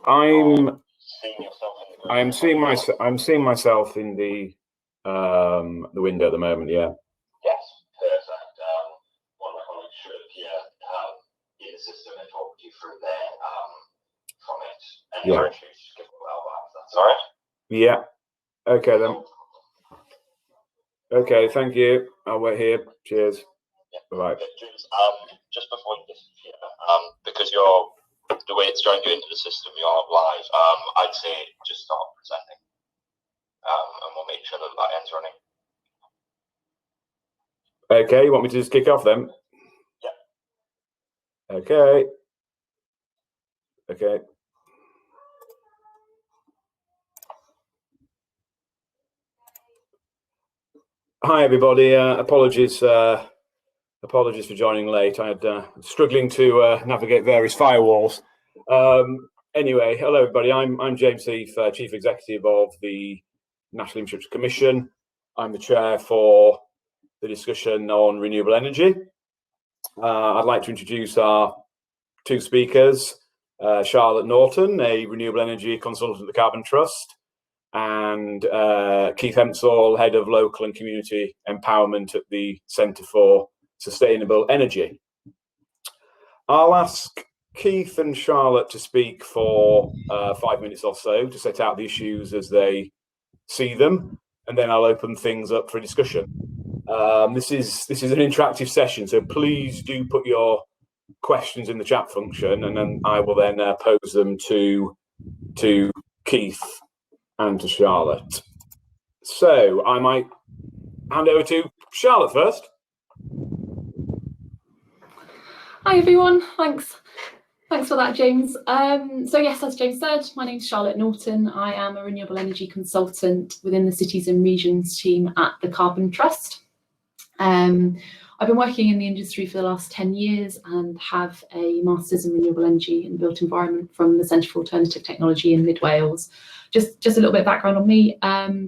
I'm seeing yourself in the I'm seeing myself in the window at the moment. Yeah. Yes, perfect. One of my colleagues should appear in the system and talk you through there from it. And Yeah. just give a while back. That's all right. Yeah. Okay then. Okay, thank you. I'll wait here. Cheers. Yeah. Bye. James, just before you disappear, because the way it's drawing you into the system, you're live. I'd say just start presenting, and we'll make sure that ends running. Okay, you want me to just kick off then? Yeah. Okay. Okay. Hi everybody. Apologies for joining late. I had struggling to navigate various firewalls. Anyway, hello everybody. I'm James Heath, Chief Executive of the National Infrastructure Commission. I'm the chair for the discussion on renewable energy. I'd like to introduce our two speakers, Charlotte Norton, a renewable energy consultant at the Carbon Trust, and Keith Hempshall, Head of Local and Community Empowerment at the Centre for Sustainable Energy. I'll ask Keith and Charlotte to speak for 5 minutes or so to set out the issues as they see them, and then I'll open things up for a discussion. This is an interactive session, so please do put your questions in the chat function, and then I will then pose them to Keith and to Charlotte. So I might hand over to Charlotte first. Hi everyone, thanks for that, James. So yes, as James said, my name's Charlotte Norton. I am a renewable energy consultant within the Cities and Regions team at the Carbon Trust. I've been working in the industry for the last 10 years and have a Masters in Renewable Energy and Built Environment from the Centre for Alternative Technology in Mid Wales. Just a little bit of background on me.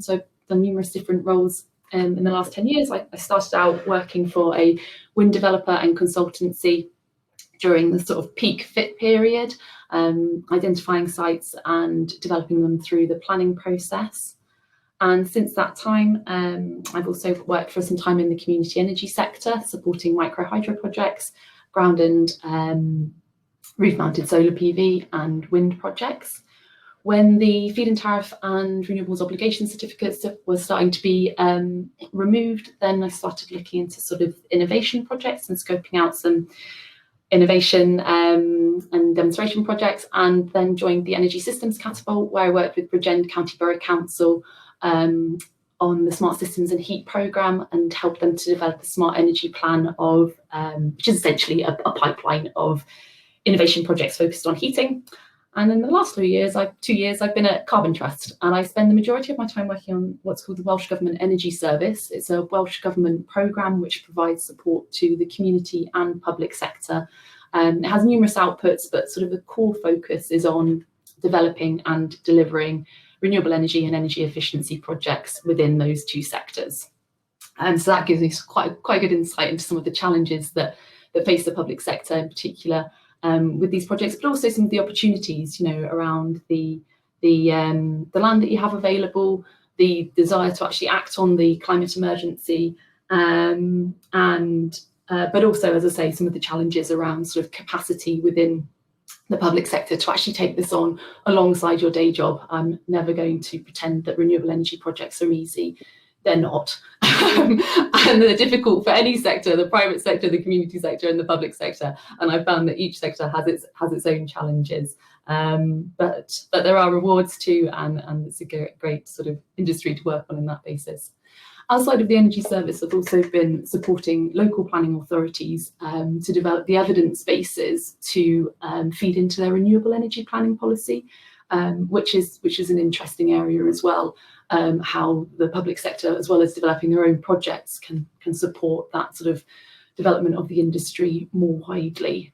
So I've done numerous different roles in the last 10 years. I started out working for a wind developer and consultancy during the sort of peak fit period, identifying sites and developing them through the planning process. And since that time, I've also worked for some time in the community energy sector, supporting micro hydro projects, ground and roof-mounted solar PV and wind projects. When the feed-in tariff and renewables obligation certificates were starting to be removed, then I started looking into sort of innovation projects and scoping out some innovation and demonstration projects, and then joined the Energy Systems Catapult, where I worked with Bridgend County Borough Council on the Smart Systems and Heat programme, and helped them to develop a smart energy plan of which is essentially a pipeline of innovation projects focused on heating. And in the last 2 years, I've been at Carbon Trust, and I spend the majority of my time working on what's called the Welsh Government Energy Service. It's a Welsh Government programme which provides support to the community and public sector. It has numerous outputs, but sort of the core focus is on developing and delivering renewable energy and energy efficiency projects within those two sectors. And so that gives me quite good insight into some of the challenges that face the public sector in particular, with these projects, but also some of the opportunities, around the land that you have available, the desire to actually act on the climate emergency, but also, as I say, some of the challenges around sort of capacity within the public sector to actually take this on alongside your day job. I'm never going to pretend that renewable energy projects are easy. They're not. And they're difficult for any sector, the private sector, the community sector, and the public sector. And I found that each sector has its own challenges. But there are rewards too, and it's a great sort of industry to work on that basis. Outside of the energy service, I've also been supporting local planning authorities to develop the evidence bases to feed into their renewable energy planning policy, which is an interesting area as well. How the public sector, as well as developing their own projects, can support that sort of development of the industry more widely.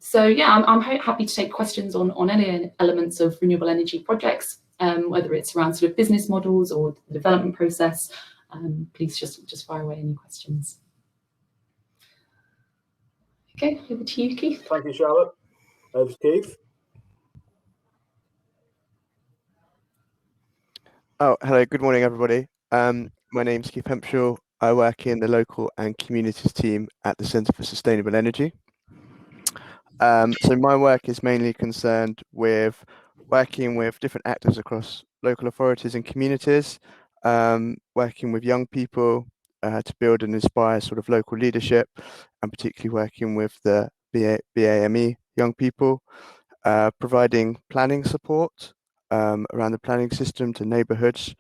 So yeah, I'm happy to take questions on any elements of renewable energy projects, whether it's around sort of business models or the development process. Please just fire away any questions. Okay, over to you, Keith. Thank you, Charlotte. Over to Keith. Oh, hello. Good morning, everybody. My name's Keith Hempshall. I work in the local and communities team at the Centre for Sustainable Energy. So my work is mainly concerned with working with different actors across local authorities and communities, working with young people to build and inspire sort of local leadership, and particularly working with the BAME young people, providing planning support around the planning system to neighbourhoods,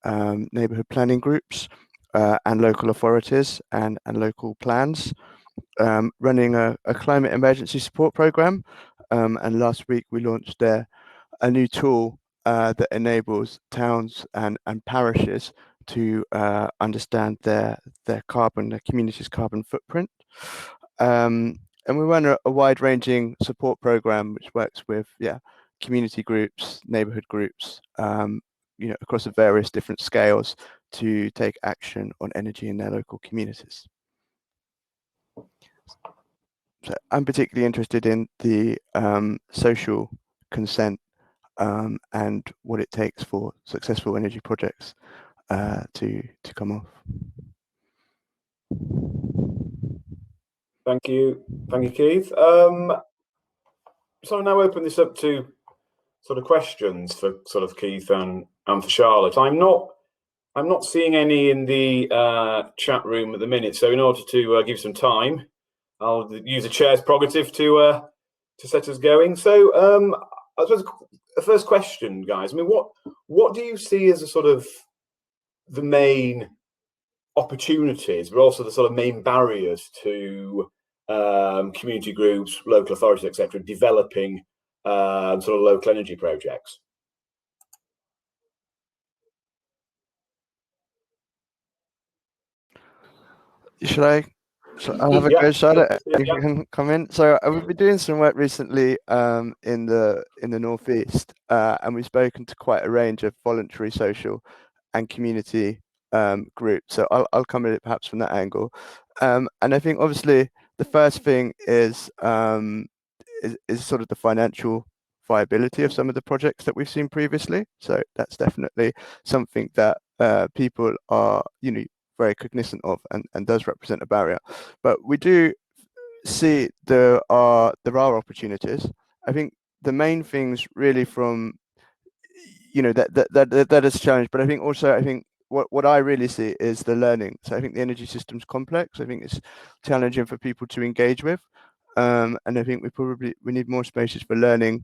neighbourhood planning groups, and local authorities and local plans, running a climate emergency support program. And last week we launched a new tool that enables towns and parishes to understand their carbon, their community's carbon footprint. And we run a wide-ranging support program which works with community groups, neighbourhood groups, across the various different scales to take action on energy in their local communities. So I'm particularly interested in the social consent and what it takes for successful energy projects to come off. Thank you, Keith. So I'll now open this up to sort of questions for sort of Keith and for Charlotte. I'm not seeing any in the chat room at the minute, so in order to give some time, I'll use the chair's prerogative to set us going. So I suppose the first question, guys. I mean, what do you see as a sort of the main opportunities, but also the sort of main barriers to community groups, local authorities, etc., developing sort of local energy projects? Should I? So I'll have a go, Charlotte. You can come in. So we've been doing some work recently in the northeast, and we've spoken to quite a range of voluntary, social, and community groups. So I'll come at it perhaps from that angle. And I think obviously the first thing is sort of the financial viability of some of the projects that we've seen previously. So that's definitely something that people are very cognizant of and does represent a barrier. But we do see there are opportunities. I think the main things really from that is a challenge, but I think also what I really see is the learning. So I think the energy system's complex. I think it's challenging for people to engage with, and I think we need more spaces for learning,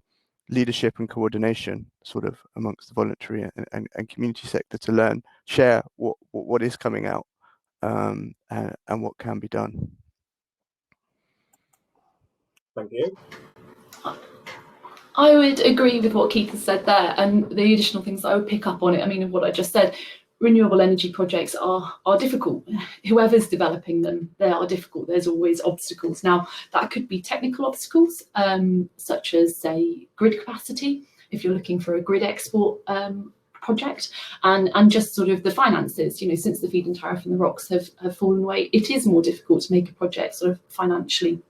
leadership and coordination sort of amongst the voluntary and community sector to learn, share what is coming out and what can be done. Thank you. I would agree with what Keith has said there, and the additional things that I would pick up on it. I mean, of what I just said, renewable energy projects are difficult. Whoever's developing them, they are difficult. There's always obstacles. Now, that could be technical obstacles, such as, say, grid capacity, if you're looking for a grid export project, and just sort of the finances. Since the feed-in tariff and the ROCs have fallen away, it is more difficult to make a project sort of financially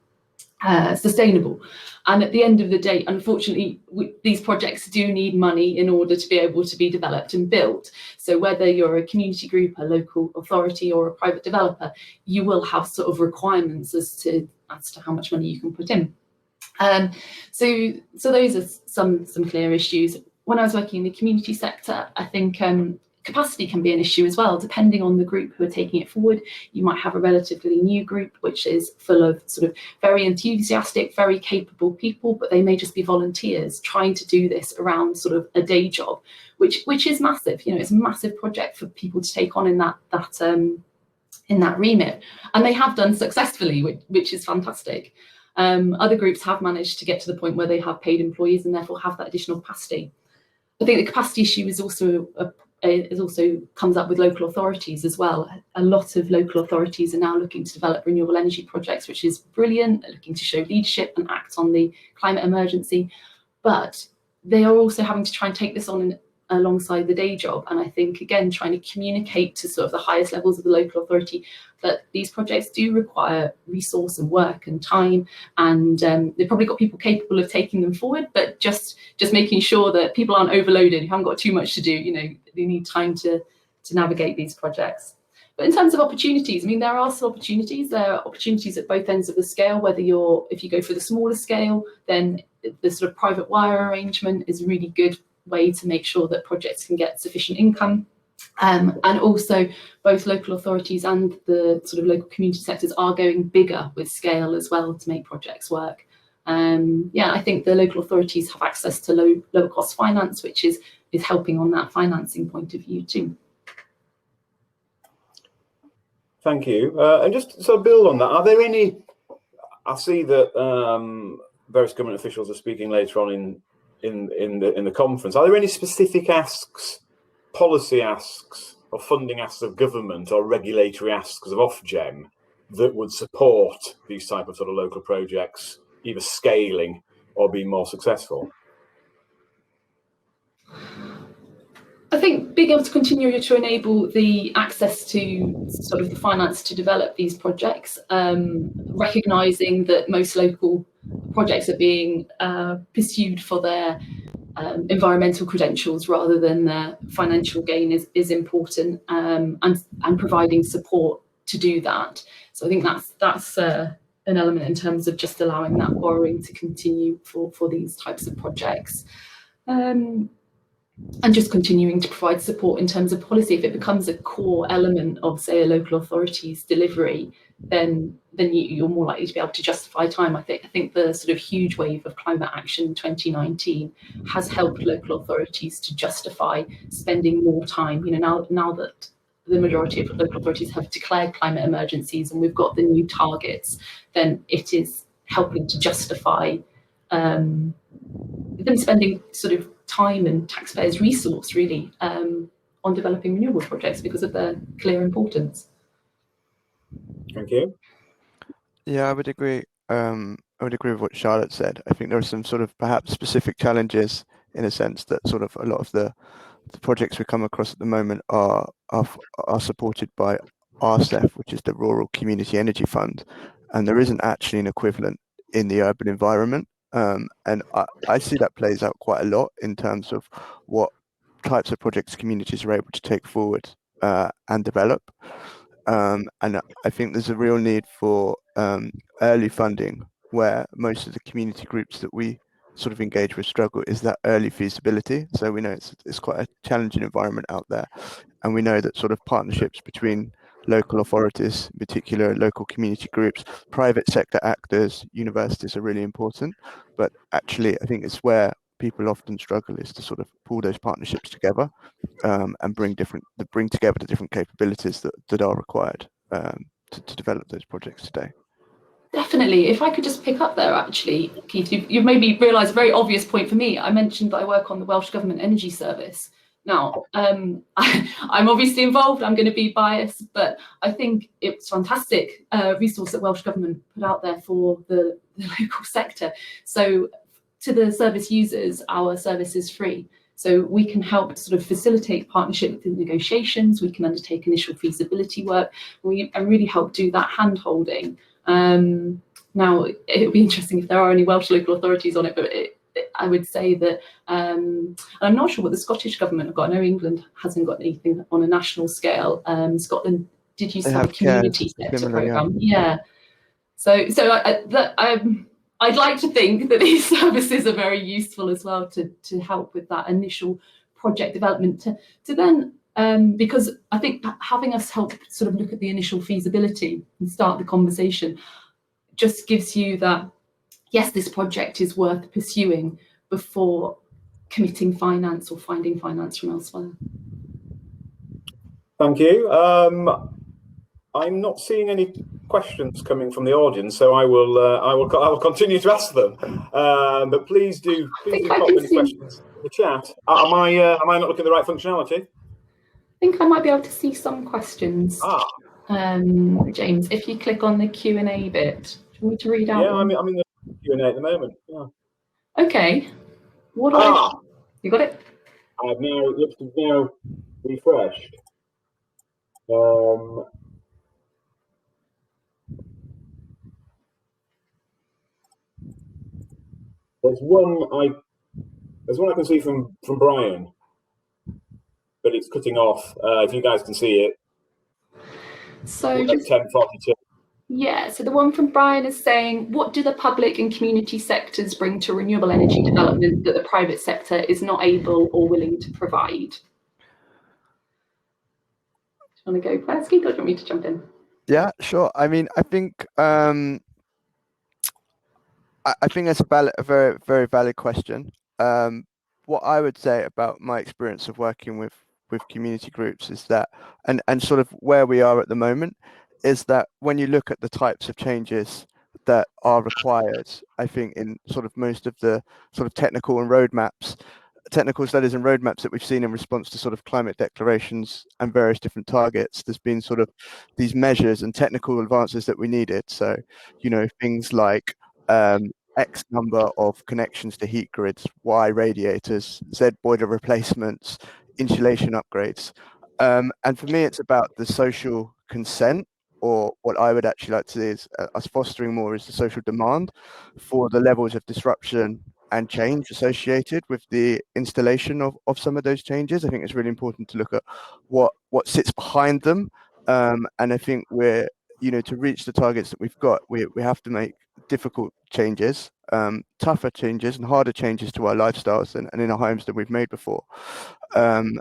sustainable. And at the end of the day, unfortunately, these projects do need money in order to be able to be developed and built. So whether you're a community group, a local authority, or a private developer, you will have sort of requirements as to how much money you can put in. So those are some clear issues. When I was working in the community sector, I think capacity can be an issue as well, depending on the group who are taking it forward. You might have a relatively new group which is full of sort of very enthusiastic, very capable people, but they may just be volunteers trying to do this around sort of a day job, which is massive. It's a massive project for people to take on in that remit, and they have done successfully, which is fantastic. Other groups have managed to get to the point where they have paid employees and therefore have that additional capacity. I think the capacity issue is also comes up with local authorities as well. A lot of local authorities are now looking to develop renewable energy projects, which is brilliant. They're looking to show leadership and act on the climate emergency, but they are also having to try and take this on alongside the day job. And I think, again, trying to communicate to sort of the highest levels of the local authority that these projects do require resource and work and time, and they've probably got people capable of taking them forward, but just making sure that people aren't overloaded, who haven't got too much to do. You know, they need time to navigate these projects. But in terms of opportunities, I mean, there are still opportunities. There are opportunities at both ends of the scale. If you go for the smaller scale, then the sort of private wire arrangement is a really good way to make sure that projects can get sufficient income. And also both local authorities and the sort of local community sectors are going bigger with scale as well to make projects work. Yeah, I think the local authorities have access to lower cost finance, which is helping on that financing point of view too. Thank you. And just to build on that, are there any? I see that various government officials are speaking later on in the conference. Are there any specific asks, policy asks, or funding asks of government, or regulatory asks of Ofgem that would support these type of sort of local projects, either scaling or being more successful? I think being able to continue to enable the access to sort of the finance to develop these projects, recognising that most local projects are being pursued for their environmental credentials rather than their financial gain is important, and providing support to do that. So I think that's an element in terms of just allowing that borrowing to continue for these types of projects. And just continuing to provide support in terms of policy. If it becomes a core element of, say, a local authority's delivery, then you're more likely to be able to justify time. I think the sort of huge wave of climate action in 2019 has helped local authorities to justify spending more time. You know, now that the majority of local authorities have declared climate emergencies and we've got the new targets, then it is helping to justify them spending sort of time and taxpayers' resource really on developing renewable projects because of their clear importance. Thank you. Yeah, I would agree. I would agree with what Charlotte said. I think there are some sort of perhaps specific challenges in a sense that sort of a lot of the projects we come across at the moment are supported by RCEF, which is the Rural Community Energy Fund, and there isn't actually an equivalent in the urban environment. And I see that plays out quite a lot in terms of what types of projects communities are able to take forward and develop. And I think there's a real need for early funding, where most of the community groups that we sort of engage with struggle is that early feasibility. So we know it's quite a challenging environment out there, and we know that sort of partnerships between local authorities, in particular local community groups, private sector actors, universities are really important. But actually, I think it's where people often struggle is to sort of pull those partnerships together and bring together the different capabilities that are required to develop those projects today. Definitely. If I could just pick up there, actually, Keith, you've made me realise a very obvious point for me. I mentioned that I work on the Welsh Government Energy Service. Now, I'm obviously involved, I'm going to be biased, but I think it's fantastic resource that Welsh Government put out there for the local sector. So to the service users, our service is free. So we can help sort of facilitate partnership with negotiations, we can undertake initial feasibility work, and really help do that hand-holding. Now, it would be interesting if there are any Welsh local authorities on it, but I would say that I'm not sure what the Scottish Government have got. I know England hasn't got anything on a national scale. Scotland did use some community sector programme. Yeah. So I'd like to think that these services are very useful as well to help with that initial project development to then because I think having us help sort of look at the initial feasibility and start the conversation just gives you that, yes, this project is worth pursuing before committing finance or finding finance from elsewhere. Thank you. I'm not seeing any questions coming from the audience, so I will continue to ask them. But please do pop any questions in the chat. Am I not looking at the right functionality? I think I might be able to see some questions. James, if you click on the Q&A bit, do you want me to read out? Yeah, I'm in the Q&A at the moment. Yeah. Okay. You got it? I've now looks now refreshed. There's one I can see from Brian, but it's cutting off. If you guys can see it, So at just 10:42. yeah, so the one from Brian is saying, what do the public and community sectors bring to renewable energy development that the private sector is not able or willing to provide? Do you want to go first, Keith, or do you want me to jump in? Yeah, sure. I mean, I think I think that's a very, very valid question. What I would say about my experience of working with community groups is that, and sort of where we are at the moment, is that when you look at the types of changes that are required, I think in sort of most of the sort of technical studies and roadmaps that we've seen in response to sort of climate declarations and various different targets, there's been sort of these measures and technical advances that we needed. So, you know, things like X number of connections to heat grids, Y radiators, Z boiler replacements, insulation upgrades. And for me, it's about the social consent, or what I would actually like to see is us fostering more is the social demand for the levels of disruption and change associated with the installation of some of those changes. I think it's really important to look at what sits behind them. And I think we're, you know, to reach the targets that we've got, we have to make difficult changes, tougher changes and harder changes to our lifestyles and in our homes than we've made before. And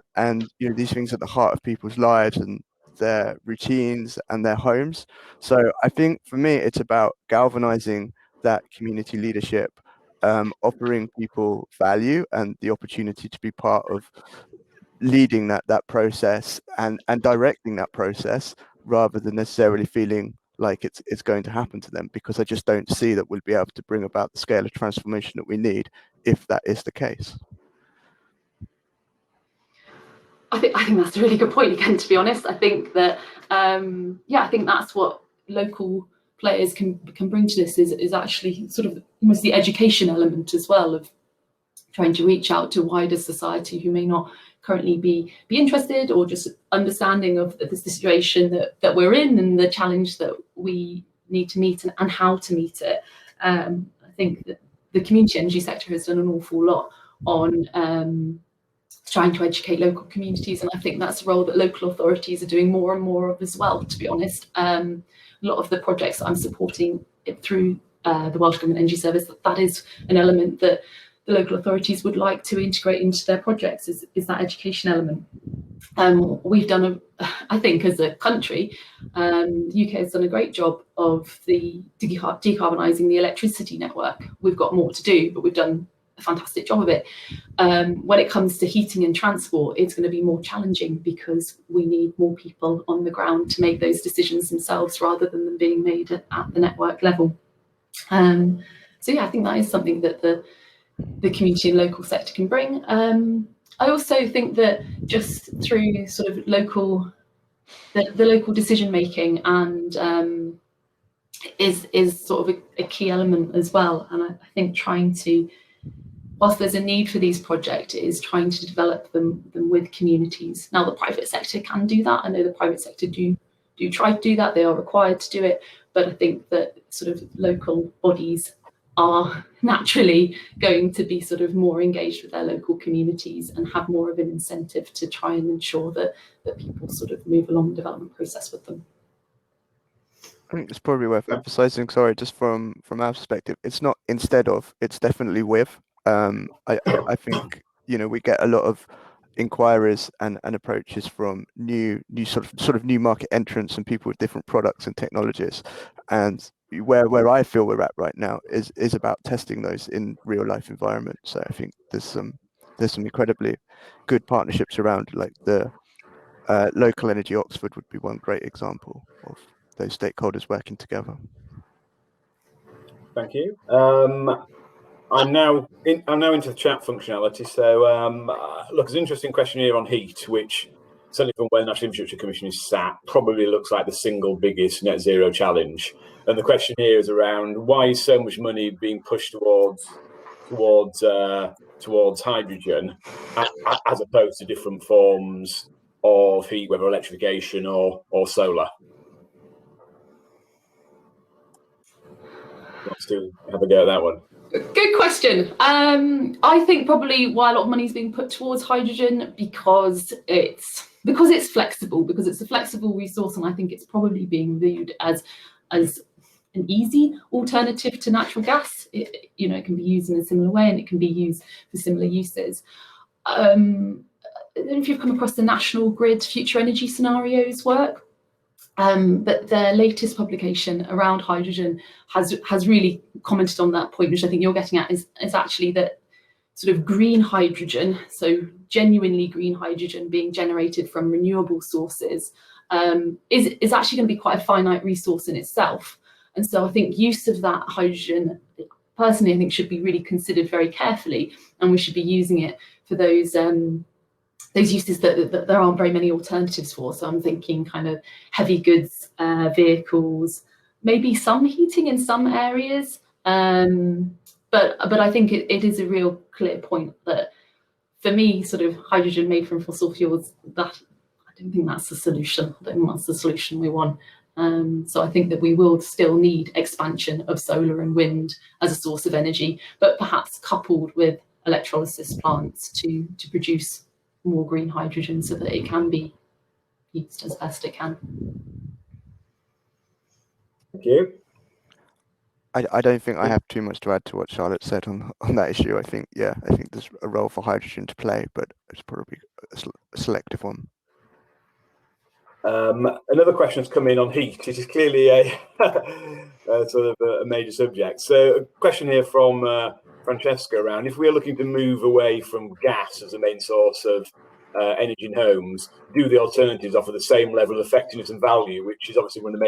you know, these things are at the heart of people's lives and their routines and their homes. So I think for me, it's about galvanizing that community leadership, offering people value and the opportunity to be part of leading that process and directing that process, rather than necessarily feeling like it's going to happen to them, because I just don't see that we'll be able to bring about the scale of transformation that we need if that is the case. I think that's a really good point again, to be honest. I think that I think that's what local players can bring to this is actually sort of almost the education element as well, of trying to reach out to wider society who may not currently be interested, or just understanding of the situation that we're in and the challenge that we need to meet and how to meet it. I think that the community energy sector has done an awful lot on trying to educate local communities, and I think that's a role that local authorities are doing more and more of as well, to be honest. A lot of the projects that I'm supporting through the Welsh Government Energy Service, that is an element that the local authorities would like to integrate into their projects, is that education element. We've done I think as a country, the UK has done a great job of decarbonising the electricity network. We've got more to do, but we've done a fantastic job of it. When it comes to heating and transport, it's going to be more challenging because we need more people on the ground to make those decisions themselves, rather than them being made at the network level. So yeah, I think that is something that the community and local sector can bring. I also think that just through sort of the local decision making and is sort of a key element as well. And I think trying to, whilst there's a need for these projects, is trying to develop them with communities. Now, the private sector can do that. I know the private sector do try to do that. They are required to do it. But I think that sort of local bodies are naturally going to be sort of more engaged with their local communities and have more of an incentive to try and ensure that people sort of move along the development process with them. I think it's probably worth emphasizing, sorry, just from our perspective, it's not instead of, it's definitely with. I think, you know, we get a lot of inquiries and approaches from new sort of new market entrants and people with different products and technologies, and where I feel we're at right now is about testing those in real life environments. So I think there's some incredibly good partnerships around, like the Local Energy Oxford would be one great example of those stakeholders working together. Thank you. I'm now into the chat functionality. So look, there's an interesting question here on heat, which certainly from where the National Infrastructure Commission is sat, probably looks like the single biggest net zero challenge. And the question here is around, why is so much money being pushed towards towards hydrogen, as opposed to different forms of heat, whether electrification or solar. Let's have a go at that one. Good question. I think probably why a lot of money is being put towards hydrogen because it's flexible, because it's a flexible resource, and I think it's probably being viewed as an easy alternative to natural gas. It can be used in a similar way, and it can be used for similar uses. I don't know if you've come across the National Grid Future Energy Scenarios work. But their latest publication around hydrogen has really commented on that point, which I think you're getting at, is actually that sort of green hydrogen, so genuinely green hydrogen being generated from renewable sources, is actually going to be quite a finite resource in itself. And so I think use of that hydrogen, personally, I think should be really considered very carefully, and we should be using it for those uses that there aren't very many alternatives for. So I'm thinking kind of heavy goods vehicles, maybe some heating in some areas. But I think it is a real clear point that, for me, sort of hydrogen made from fossil fuels, that I don't think that's the solution. I don't think that's the solution we want. So I think that we will still need expansion of solar and wind as a source of energy, but perhaps coupled with electrolysis plants to produce more green hydrogen so that it can be used as best it can. Thank you. I don't think I have too much to add to what Charlotte said on that issue. I think there's a role for hydrogen to play, but it's probably a selective one. Another question has come in on heat, which is clearly a sort of a major subject. So a question here from Francesca around, if we're looking to move away from gas as the main source of energy in homes, do the alternatives offer the same level of effectiveness and value, which is obviously one of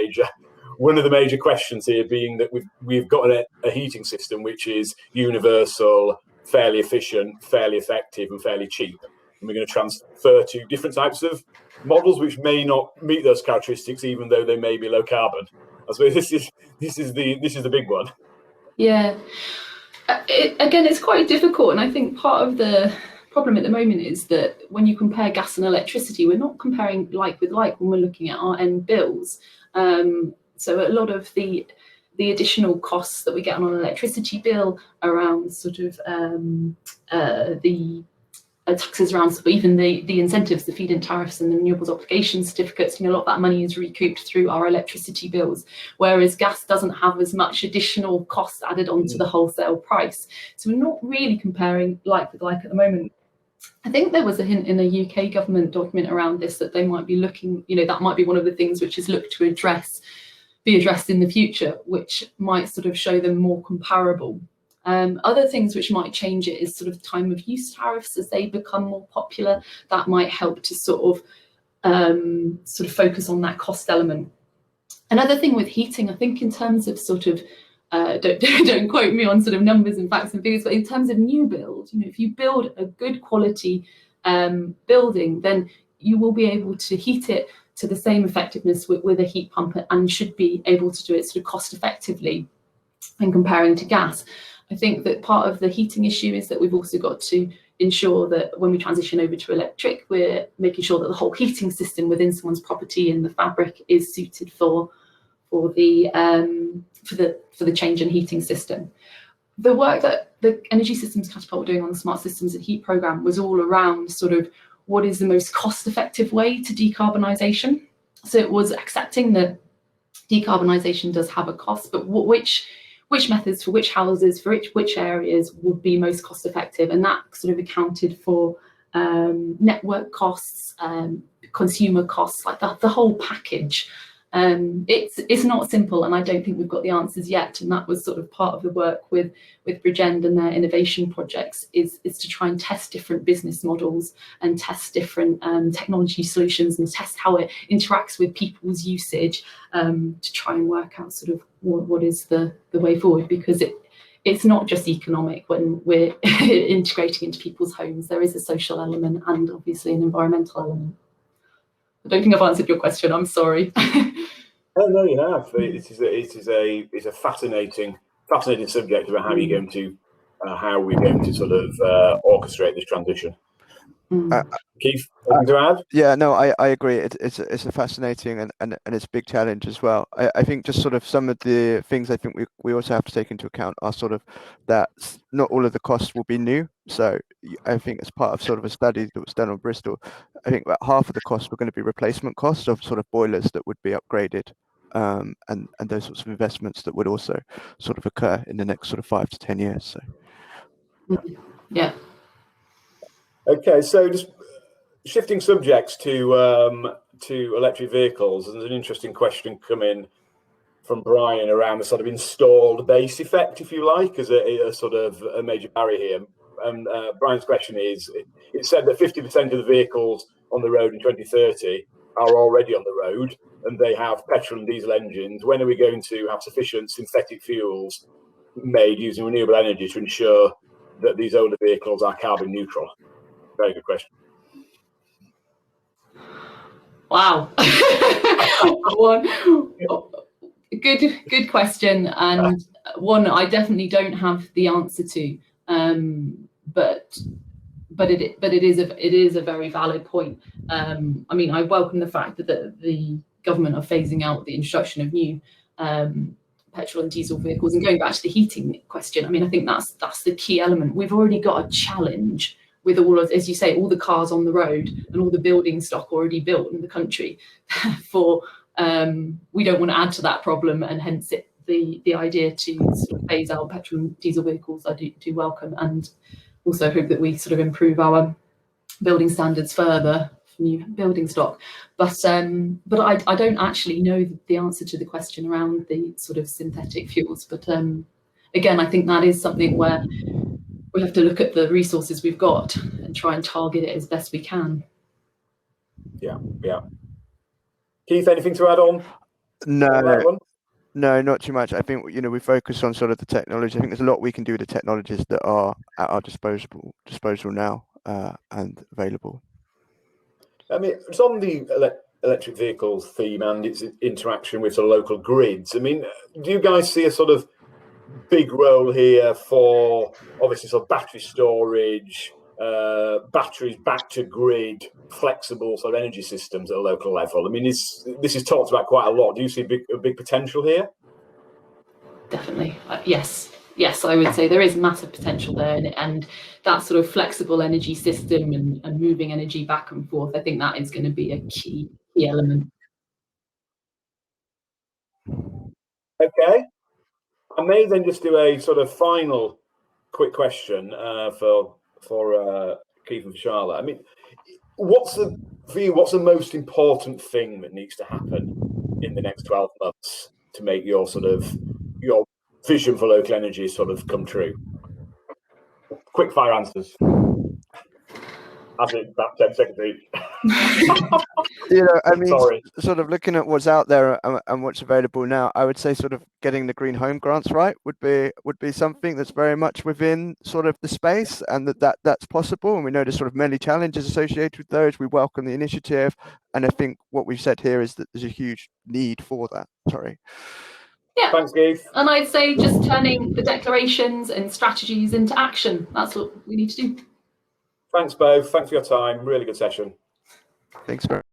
the major questions here, being that we've got a heating system which is universal, fairly efficient, fairly effective, and fairly cheap. And we're going to transfer to different types of models which may not meet those characteristics, even though they may be low carbon. I suppose this is the big one. Yeah. Again, it's quite difficult, and I think part of the problem at the moment is that when you compare gas and electricity, we're not comparing like with like when we're looking at our end bills. So a lot of the additional costs that we get on an electricity bill around sort of the taxes around, even the incentives, the feed-in tariffs and the renewables obligation certificates, a lot of that money is recouped through our electricity bills, whereas gas doesn't have as much additional costs added onto the wholesale price. So we're not really comparing like with like at the moment. I think there was a hint in a UK government document around this, that they might be looking, that might be one of the things which is looked to be addressed in the future, which might sort of show them more comparable. Other things which might change it is sort of time of use tariffs as they become more popular. That might help to sort of focus on that cost element. Another thing with heating, I think in terms of sort of, don't quote me on sort of numbers and facts and figures, but in terms of new build, if you build a good quality building, then you will be able to heat it to the same effectiveness with a heat pump, and should be able to do it sort of cost effectively and comparing to gas. I think that part of the heating issue is that we've also got to ensure that when we transition over to electric, we're making sure that the whole heating system within someone's property and the fabric is suited for the change in heating system. The work that the Energy Systems Catapult were doing on the Smart Systems and Heat programme was all around sort of what is the most cost-effective way to decarbonisation. So it was accepting that decarbonisation does have a cost, but which methods for which houses, for which areas would be most cost effective, and that sort of accounted for network costs, consumer costs, like that, the whole package. It's not simple, and I don't think we've got the answers yet. And that was sort of part of the work with Bridgend and their innovation projects, is to try and test different business models and test different technology solutions and test how it interacts with people's usage, to try and work out sort of what is the way forward, because it's not just economic when we're integrating into people's homes. There is a social element and obviously an environmental element. I don't think I've answered your question. I'm sorry. No, you have. It is a fascinating subject about how you're going to how we're going to sort of orchestrate this transition. Keith, anything to add? Yeah, no, I agree. It's a fascinating and it's a big challenge as well. I think just sort of some of the things I think we also have to take into account are sort of that not all of the costs will be new. So I think as part of sort of a study that was done on Bristol, I think about half of the costs were going to be replacement costs of sort of boilers that would be upgraded, and those sorts of investments that would also sort of occur in the next sort of 5 to 10 years. So Yeah. Okay, so just shifting subjects to electric vehicles, and there's an interesting question coming from Brian around the sort of installed base effect, if you like, as a sort of a major barrier here. And Brian's question is: it said that 50% of the vehicles on the road in 2030 are already on the road, and they have petrol and diesel engines. When are we going to have sufficient synthetic fuels made using renewable energy to ensure that these older vehicles are carbon neutral? Very good question. Wow. Good question, and one I definitely don't have the answer to. But it is a very valid point. I mean, I welcome the fact that the government are phasing out the introduction of new petrol and diesel vehicles. And going back to the heating question, I mean, I think that's the key element. We've already got a challenge with all of, as you say, all the cars on the road and all the building stock already built in the country. For we don't want to add to that problem, and hence the idea to sort of phase out petrol and diesel vehicles I do welcome, and also hope that we sort of improve our building standards further for new building stock. But I don't actually know the answer to the question around the sort of synthetic fuels. But again, I think that is something where we have to look at the resources we've got and try and target it as best we can. Yeah. Keith, anything to add on? No, not too much. I think, we focus on sort of the technology. I think there's a lot we can do with the technologies that are at our disposal now and available. I mean, it's on the electric vehicle theme and its interaction with sort of local grids. I mean, do you guys see a sort of big role here for obviously sort of battery storage, batteries back to grid, flexible sort of energy systems at a local level? I mean, this is talked about quite a lot. Do you see a big potential here? Definitely, yes, I would say there is massive potential there, and that sort of flexible energy system and moving energy back and forth, I think that is going to be a key element. Okay. I may then just do a sort of final quick question for Keith and for Charlotte. I mean, what's the most important thing that needs to happen in the next 12 months to make your vision for local energy sort of come true? Quick fire answers. That's it, about 10 seconds each. I mean, Sorry. Sort of looking at what's out there and what's available now, I would say sort of getting the green home grants right would be something that's very much within sort of the space, and that's possible. And we know there's sort of many challenges associated with those. We welcome the initiative, and I think what we've said here is that there's a huge need for that. Sorry. Yeah. Thanks, Keith. And I'd say just turning the declarations and strategies into action. That's what we need to do. Thanks both. Thanks for your time. Really good session. Thanks very much.